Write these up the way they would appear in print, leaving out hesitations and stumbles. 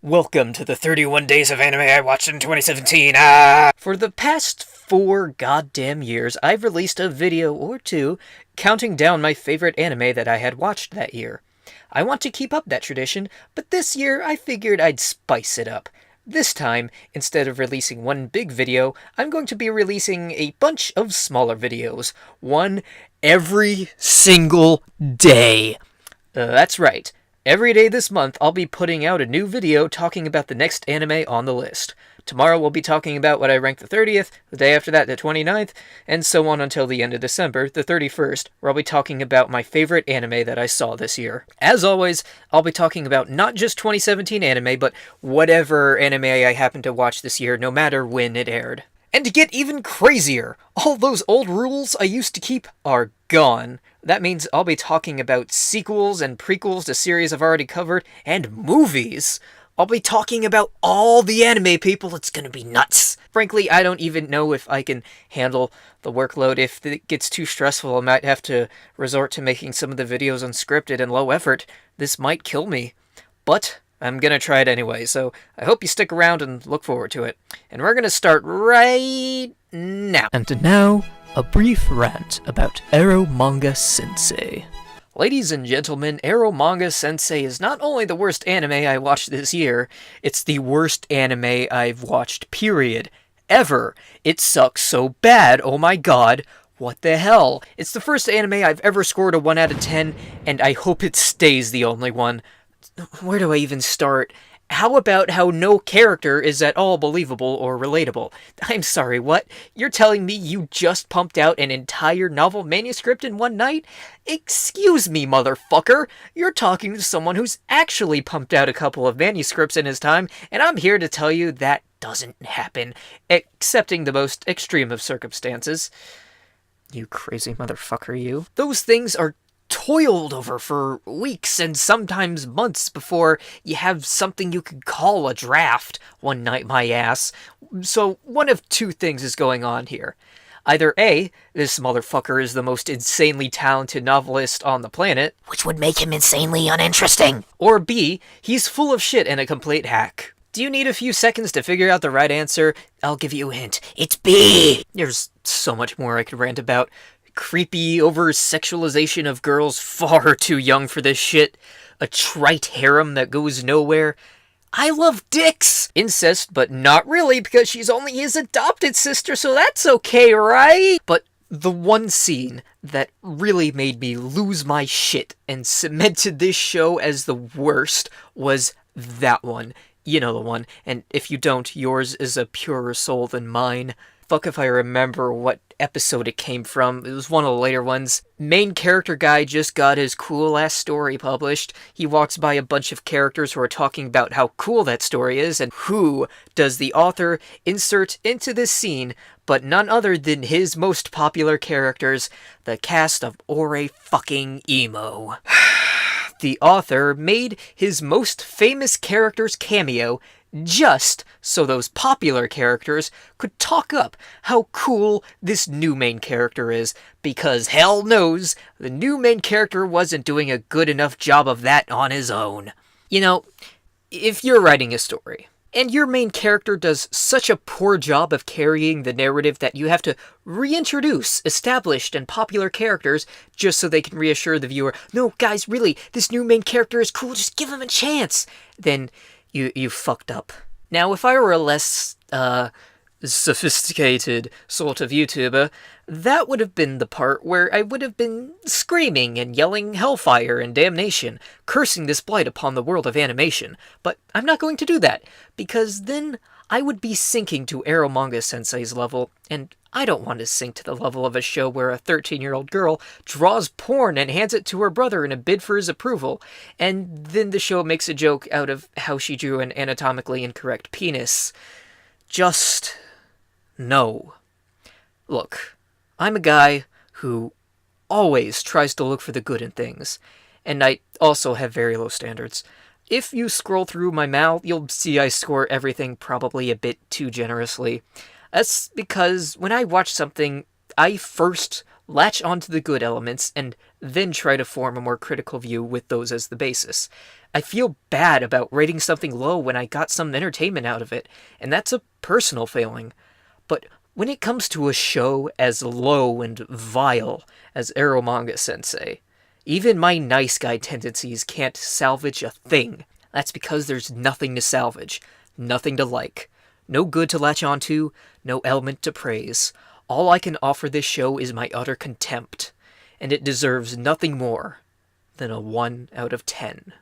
Welcome to the 31 days of anime I watched in 2017. For the past 4 goddamn years, I've released a video or two counting down my favorite anime that I had watched that year. I want to keep up that tradition, but this year I figured I'd spice it up. This time, instead of releasing one big video, I'm going to be releasing a bunch of smaller videos. One every single day. That's right. Every day this month, I'll be putting out a new video talking about the next anime on the list. Tomorrow we'll be talking about what I ranked the 30th, the day after that the 29th, and so on until the end of December, the 31st, where I'll be talking about my favorite anime that I saw this year. As always, I'll be talking about not just 2017 anime, but whatever anime I happen to watch this year, no matter when it aired. And to get even crazier, all those old rules I used to keep are gone. That means I'll be talking about sequels and prequels to series I've already covered, and movies. I'll be talking about all the anime, people. It's gonna be nuts. Frankly, I don't even know if I can handle the workload. If it gets too stressful, I might have to resort to making some of the videos unscripted and low effort. This might kill me. But I'm gonna try it anyway, so I hope you stick around and look forward to it. And we're gonna start right now. And now, a brief rant about Eromanga Sensei. Ladies and gentlemen, Eromanga Sensei is not only the worst anime I watched this year, it's the worst anime I've watched, period. Ever. It sucks so bad, oh my god. What the hell? It's the first anime I've ever scored a 1 out of 10, and I hope it stays the only one. Where do I even start? How about how no character is at all believable or relatable? I'm sorry, what? You're telling me you just pumped out an entire novel manuscript in one night? Excuse me, motherfucker! You're talking to someone who's actually pumped out a couple of manuscripts in his time, and I'm here to tell you that doesn't happen, excepting the most extreme of circumstances. You crazy motherfucker, you. Those things are toiled over for weeks and sometimes months before you have something you could call a draft one night, my ass. So one of two things is going on here. Either A, this motherfucker is the most insanely talented novelist on the planet, which would make him insanely uninteresting. Or B, he's full of shit and a complete hack. Do you need a few seconds to figure out the right answer? I'll give you a hint. It's B! There's so much more I could rant about. Creepy over-sexualization of girls far too young for this shit. A trite harem that goes nowhere. I love dicks! Incest, but not really, because she's only his adopted sister, so that's okay, right? But the one scene that really made me lose my shit and cemented this show as the worst was that one. You know the one, and if you don't, yours is a purer soul than mine. Fuck if I remember what episode it came from. It was one of the later ones. Main character guy just got his cool-ass story published. He walks by a bunch of characters who are talking about how cool that story is, and who does the author insert into this scene but none other than his most popular characters, the cast of Ore fucking Emo. The author made his most famous character's cameo just so those popular characters could talk up how cool this new main character is, because hell knows the new main character wasn't doing a good enough job of that on his own. You know, if you're writing a story, and your main character does such a poor job of carrying the narrative that you have to reintroduce established and popular characters just so they can reassure the viewer, no, guys, really, this new main character is cool, just give him a chance, then you fucked up. Now, if I were a less, sophisticated sort of YouTuber, that would have been the part where I would have been screaming and yelling hellfire and damnation, cursing this blight upon the world of animation. But I'm not going to do that, because then I would be sinking to Eromanga Sensei's level, and I don't want to sink to the level of a show where a 13-year-old girl draws porn and hands it to her brother in a bid for his approval, and then the show makes a joke out of how she drew an anatomically incorrect penis. Just no. Look, I'm a guy who always tries to look for the good in things, and I also have very low standards. If you scroll through my mail, you'll see I score everything probably a bit too generously. That's because when I watch something, I first latch onto the good elements and then try to form a more critical view with those as the basis. I feel bad about rating something low when I got some entertainment out of it, and that's a personal failing. But when it comes to a show as low and vile as Eromanga Sensei, even my nice guy tendencies can't salvage a thing. That's because there's nothing to salvage, nothing to like, no good to latch onto, no element to praise. All I can offer this show is my utter contempt, and it deserves nothing more than a 1 out of 10.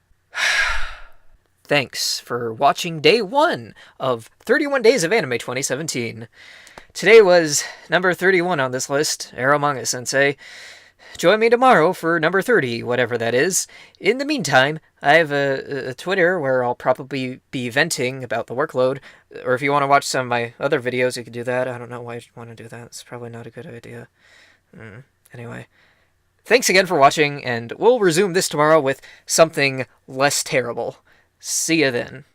Thanks for watching day 1 of 31 Days of Anime 2017. Today was number 31 on this list, Eromanga Sensei. Join me tomorrow for number 30, whatever that is. In the meantime, I have a Twitter where I'll probably be venting about the workload. Or if you want to watch some of my other videos, you can do that. I don't know why you'd want to do that. It's probably not a good idea. Anyway. Thanks again for watching, and we'll resume this tomorrow with something less terrible. See ya then.